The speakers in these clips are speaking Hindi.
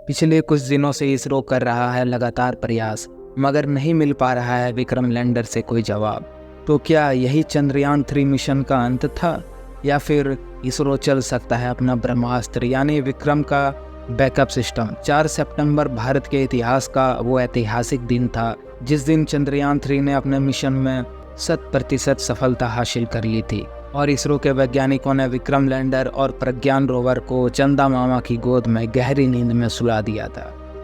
पिछले कुछ दिनों से इसरो कर रहा है लगातार प्रयास, मगर नहीं मिल पा रहा है विक्रम लैंडर से कोई जवाब। तो क्या यही चंद्रयान 3 मिशन का अंत था, या फिर इसरो चल सकता है अपना ब्रह्मास्त्र यानी विक्रम का बैकअप सिस्टम। 4 सितंबर भारत के इतिहास का वो ऐतिहासिक दिन था जिस दिन चंद्रयान 3 ने अपने मिशन में 100% सफलता हासिल कर ली थी और इसरो के वैज्ञानिकों ने विक्रम लैंडर और प्रज्ञान रोवर को चंदा मामा की गोद में गहरी नींद में सुला दिया था,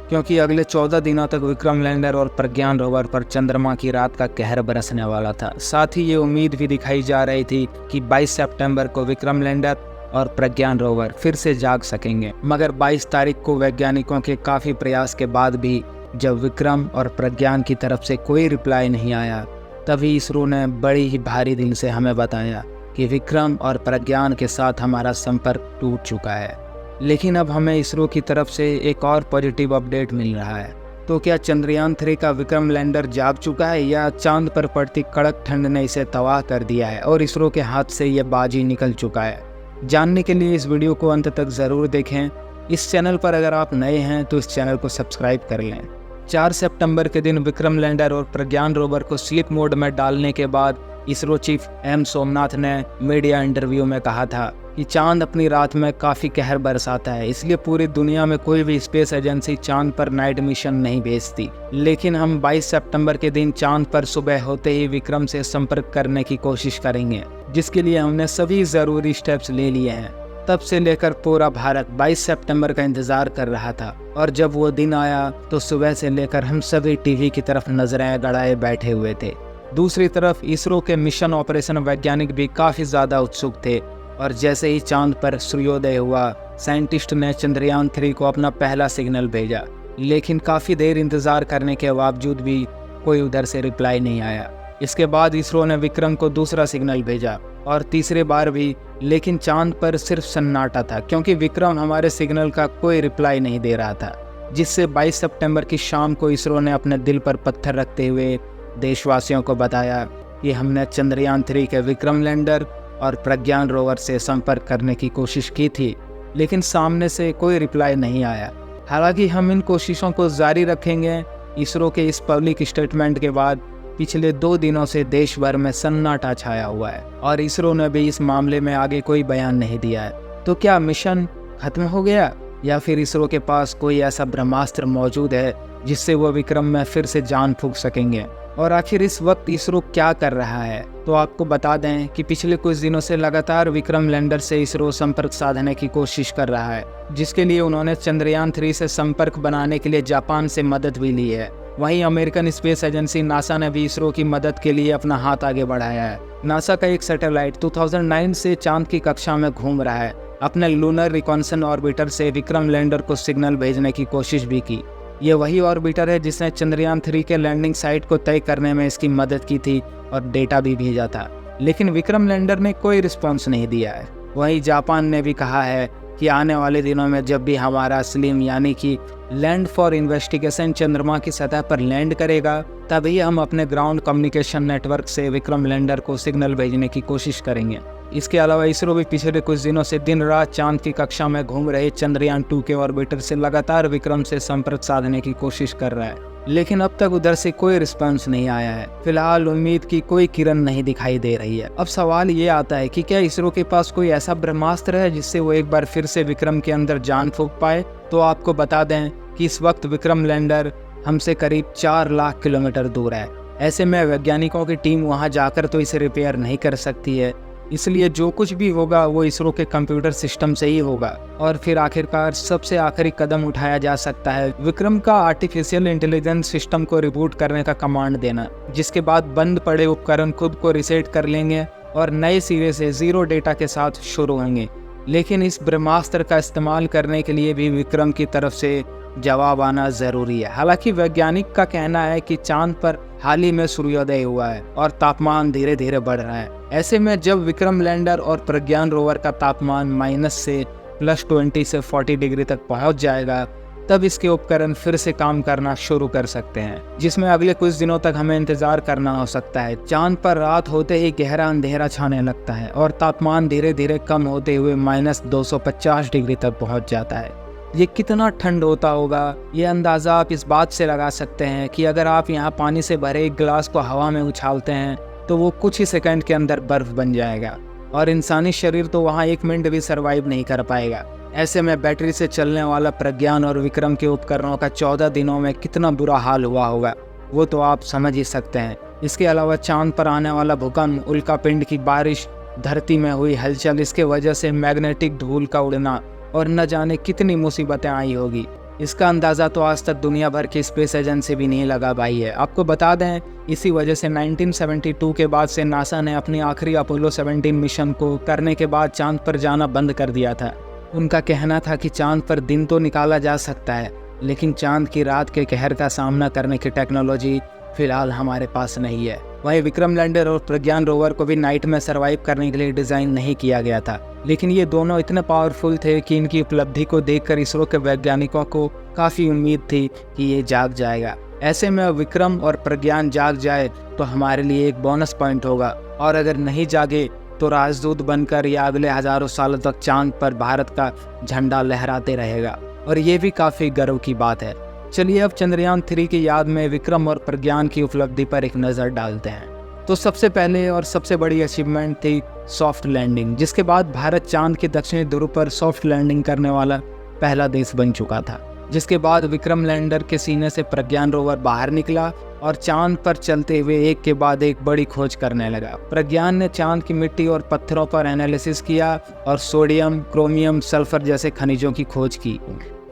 क्योंकि अगले 14 दिनों तक विक्रम लैंडर और प्रज्ञान रोवर पर चंद्रमा की रात का कहर बरसने वाला था। साथ ही ये उम्मीद भी दिखाई जा रही थी कि 22 सितंबर को विक्रम लैंडर और प्रज्ञान रोवर फिर से जाग सकेंगे। मगर 22 तारीख को वैज्ञानिकों के काफ़ी प्रयास के बाद भी जब विक्रम और प्रज्ञान की तरफ से कोई रिप्लाई नहीं आया, तभी इसरो ने बड़ी ही भारी दिल से हमें बताया कि विक्रम और प्रज्ञान के साथ हमारा संपर्क टूट चुका है। लेकिन अब हमें इसरो की तरफ से एक और पॉजिटिव अपडेट मिल रहा है। तो क्या चंद्रयान 3 का विक्रम लैंडर जाग चुका है, या चांद पर पड़ती कड़क ठंड ने इसे तबाह कर दिया है और इसरो के हाथ से ये बाजी निकल चुका है? जानने के लिए इस वीडियो को अंत तक ज़रूर देखें। इस चैनल पर अगर आप नए हैं तो इस चैनल को सब्सक्राइब कर लें। 4 सितंबर के दिन विक्रम लैंडर और प्रज्ञान रोवर को स्लीप मोड में डालने के बाद इसरो चीफ एम सोमनाथ ने मीडिया इंटरव्यू में कहा था कि चांद अपनी रात में काफ़ी कहर बरसाता है, इसलिए पूरी दुनिया में कोई भी स्पेस एजेंसी चांद पर नाइट मिशन नहीं भेजती। लेकिन हम 22 सितंबर के दिन चांद पर सुबह होते ही विक्रम से संपर्क करने की कोशिश करेंगे, जिसके लिए हमने सभी ज़रूरी स्टेप्स ले लिए हैं। तब से लेकर पूरा भारत 22 सितंबर का इंतज़ार कर रहा था, और जब वो दिन आया तो सुबह से लेकर हम सभी टीवी की तरफ नजरें गड़ाए बैठे हुए थे। दूसरी तरफ इसरो के मिशन ऑपरेशन वैज्ञानिक भी काफ़ी ज़्यादा उत्सुक थे, और जैसे ही चांद पर सूर्योदय हुआ, साइंटिस्ट ने चंद्रयान 3 को अपना पहला सिग्नल भेजा। लेकिन काफ़ी देर इंतज़ार करने के बावजूद भी कोई उधर से रिप्लाई नहीं आया। इसके बाद इसरो ने विक्रम को दूसरा सिग्नल भेजा और तीसरे बार भी, लेकिन चांद पर सिर्फ सन्नाटा था, क्योंकि विक्रम हमारे सिग्नल का कोई रिप्लाई नहीं दे रहा था। जिससे 22 सितंबर की शाम को इसरो ने अपने दिल पर पत्थर रखते हुए देशवासियों को बताया कि हमने चंद्रयान 3 के विक्रम लैंडर और प्रज्ञान रोवर से संपर्क करने की कोशिश की थी, लेकिन सामने से कोई रिप्लाई नहीं आया। हालांकि हम इन कोशिशों को जारी रखेंगे। इसरो के इस पब्लिक स्टेटमेंट के बाद पिछले 2 दिनों से देश भर में सन्नाटा छाया हुआ है, और इसरो ने भी इस मामले में आगे कोई बयान नहीं दिया है। तो क्या मिशन खत्म हो गया, या फिर इसरो के पास कोई ऐसा ब्रह्मास्त्र मौजूद है जिससे वो विक्रम में फिर से जान फूंक सकेंगे? और आखिर इस वक्त इसरो क्या कर रहा है? तो आपको बता दें कि पिछले कुछ दिनों से लगातार विक्रम लैंडर से इसरो संपर्क साधने की कोशिश कर रहा है, जिसके लिए उन्होंने चंद्रयान 3 से संपर्क बनाने के लिए जापान से मदद भी ली है। वहीं अमेरिकन स्पेस एजेंसी नासा ने भी इसरो की मदद के लिए अपना हाथ आगे बढ़ाया है। नासा का एक सैटेलाइट 2009 से चांद की कक्षा में घूम रहा है। अपने लूनर रिकॉन्सन ऑर्बिटर से विक्रम लैंडर को सिग्नल भेजने की कोशिश भी की। ये वही ऑर्बिटर है जिसने चंद्रयान 3 के लैंडिंग साइट को तय करने में इसकी मदद की थी और डेटा भी भेजा था। लेकिन विक्रम लैंडर ने कोई रिस्पॉन्स नहीं दिया है। वहीं जापान ने भी कहा है कि आने वाले दिनों में जब भी हमारा स्लिम यानी कि लैंड फॉर इन्वेस्टिगेशन चंद्रमा की सतह पर लैंड करेगा, तभी हम अपने ग्राउंड कम्युनिकेशन नेटवर्क से विक्रम लैंडर को सिग्नल भेजने की कोशिश करेंगे। इसके अलावा इसरो भी पिछले कुछ दिनों से दिन रात चांद की कक्षा में घूम रहे चंद्रयान 2 के ऑर्बिटर से लगातार विक्रम से संपर्क साधने की कोशिश कर रहा है, लेकिन अब तक उधर से कोई रिस्पांस नहीं आया है। फिलहाल उम्मीद की कोई किरण नहीं दिखाई दे रही है। अब सवाल ये आता है कि क्या इसरो के पास कोई ऐसा ब्रह्मास्त्र है जिससे वो एक बार फिर से विक्रम के अंदर जान फूंक पाए? तो आपको बता दें कि इस वक्त विक्रम लैंडर हमसे करीब 4 लाख किलोमीटर दूर है। ऐसे में वैज्ञानिकों की टीम वहाँ जाकर तो इसे रिपेयर नहीं कर सकती है, इसलिए जो कुछ भी होगा वो इसरो के कंप्यूटर सिस्टम से ही होगा। और फिर आखिरकार सबसे आखिरी कदम उठाया जा सकता है विक्रम का आर्टिफिशियल इंटेलिजेंस सिस्टम को रिबूट करने का कमांड देना, जिसके बाद बंद पड़े उपकरण खुद को रिसेट कर लेंगे और नए सिरे से 0 डेटा के साथ शुरू होंगे। लेकिन इस ब्रह्मास्त्र का इस्तेमाल करने के लिए भी विक्रम की तरफ से जवाब आना जरूरी है। हालांकि वैज्ञानिक का कहना है कि चांद पर हाल ही में सूर्योदय हुआ है और तापमान धीरे धीरे बढ़ रहा है। ऐसे में जब विक्रम लैंडर और प्रज्ञान रोवर का तापमान माइनस से +20 से 40 डिग्री तक पहुंच जाएगा, तब इसके उपकरण फिर से काम करना शुरू कर सकते हैं, जिसमें अगले कुछ दिनों तक हमें इंतजार करना हो सकता है। चांद पर रात होते ही गहरा अंधेरा छाने लगता है और तापमान धीरे धीरे कम होते हुए -250 डिग्री तक पहुंच जाता है। ये कितना ठंड होता होगा, ये अंदाज़ा आप इस बात से लगा सकते हैं कि अगर आप यहाँ पानी से भरे एक गिलास को हवा में उछालते हैं तो वो कुछ ही सेकंड के अंदर बर्फ़ बन जाएगा और इंसानी शरीर तो वहाँ 1 मिनट भी सर्वाइव नहीं कर पाएगा। ऐसे में बैटरी से चलने वाला प्रज्ञान और विक्रम के उपकरणों का 14 दिनों में कितना बुरा हाल हुआ होगा वो तो आप समझ ही सकते हैं। इसके अलावा चांद पर आने वाला भूकंप, उल्कापिंड की बारिश, धरती में हुई हलचल, इसके वजह से मैग्नेटिक धूल का उड़ना और न जाने कितनी मुसीबतें आई होगी, इसका अंदाज़ा तो आज तक दुनिया भर की स्पेस एजेंसी भी नहीं लगा पाई है। आपको बता दें, इसी वजह से 1972 के बाद से नासा ने अपनी आखिरी अपोलो 17 मिशन को करने के बाद चांद पर जाना बंद कर दिया था। उनका कहना था कि चांद पर दिन तो निकाला जा सकता है, लेकिन चांद की रात के कहर का सामना करने की टेक्नोलॉजी फिलहाल हमारे पास नहीं है। वहीं विक्रम लैंडर और प्रज्ञान रोवर को भी नाइट में सर्वाइव करने के लिए डिज़ाइन नहीं किया गया था, लेकिन ये दोनों इतने पावरफुल थे कि इनकी उपलब्धि को देखकर इसरो के वैज्ञानिकों को काफ़ी उम्मीद थी कि ये जाग जाएगा। ऐसे में विक्रम और प्रज्ञान जाग जाए तो हमारे लिए एक बोनस पॉइंट होगा, और अगर नहीं जागे तो राजदूत बनकर या अगले हज़ारों सालों तक चांद पर भारत का झंडा लहराते रहेगा, और ये भी काफ़ी गर्व की बात है। चलिए अब चंद्रयान 3 की याद में विक्रम और प्रज्ञान की उपलब्धि पर एक नज़र डालते हैं। तो सबसे पहले और सबसे बड़ी अचीवमेंट थी सॉफ्ट लैंडिंग, जिसके बाद भारत चांद के दक्षिणी ध्रुव पर सॉफ्ट लैंडिंग करने वाला पहला देश बन चुका था। जिसके बाद विक्रम लैंडर के सीने से प्रज्ञान रोवर बाहर निकला और चांद पर चलते हुए एक के बाद एक बड़ी खोज करने लगा। प्रज्ञान ने चांद की मिट्टी और पत्थरों पर एनालिसिस किया और सोडियम, क्रोमियम, सल्फर जैसे खनिजों की खोज की।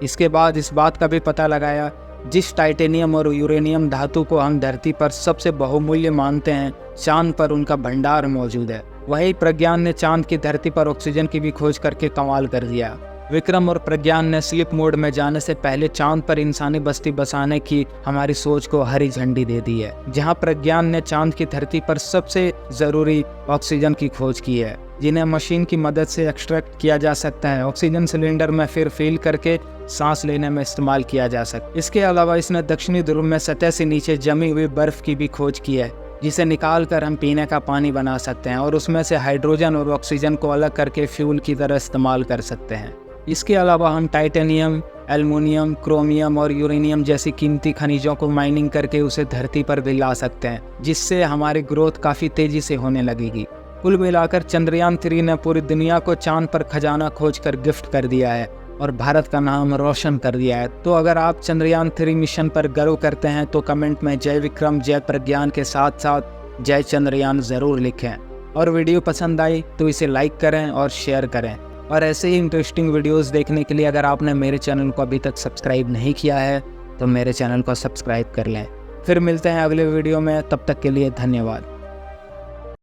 इसके बाद इस बात का भी पता लगाया जिस टाइटेनियम और यूरेनियम धातु को हम धरती पर सबसे बहुमूल्य मानते हैं, चांद पर उनका भंडार मौजूद है। वहीं प्रज्ञान ने चांद की धरती पर ऑक्सीजन की भी खोज करके कमाल कर दिया। विक्रम और प्रज्ञान ने स्लीप मोड में जाने से पहले चांद पर इंसानी बस्ती बसाने की हमारी सोच को हरी झंडी दे दी है, जहां प्रज्ञान ने चांद की धरती पर सबसे ज़रूरी ऑक्सीजन की खोज की है, जिन्हें मशीन की मदद से एक्सट्रैक्ट किया जा सकता है। ऑक्सीजन सिलेंडर में फिर फिल करके सांस लेने में इस्तेमाल किया जा सकता है। इसके अलावा इसने दक्षिणी ध्रुव में सतह से नीचे जमी हुई बर्फ की भी खोज की है, जिसे निकाल कर हम पीने का पानी बना सकते हैं और उसमें से हाइड्रोजन और ऑक्सीजन को अलग करके फ्यूल की तरह इस्तेमाल कर सकते हैं। इसके अलावा हम टाइटेनियम, एल्युमिनियम, क्रोमियम और यूरेनियम जैसी कीमती खनिजों को माइनिंग करके उसे धरती पर भी ला सकते हैं, जिससे हमारी ग्रोथ काफ़ी तेज़ी से होने लगेगी। कुल मिलाकर चंद्रयान 3 ने पूरी दुनिया को चांद पर खजाना खोज कर गिफ्ट कर दिया है और भारत का नाम रोशन कर दिया है। तो अगर आप चंद्रयान 3 मिशन पर गर्व करते हैं तो कमेंट में जय विक्रम, जय प्रज्ञान के साथ साथ जय चंद्रयान ज़रूर लिखें। और वीडियो पसंद आई तो इसे लाइक करें और शेयर करें। और ऐसे ही इंटरेस्टिंग वीडियोस देखने के लिए अगर आपने मेरे चैनल को अभी तक सब्सक्राइब नहीं किया है तो मेरे चैनल को सब्सक्राइब कर लें। फिर मिलते हैं अगले वीडियो में, तब तक के लिए धन्यवाद।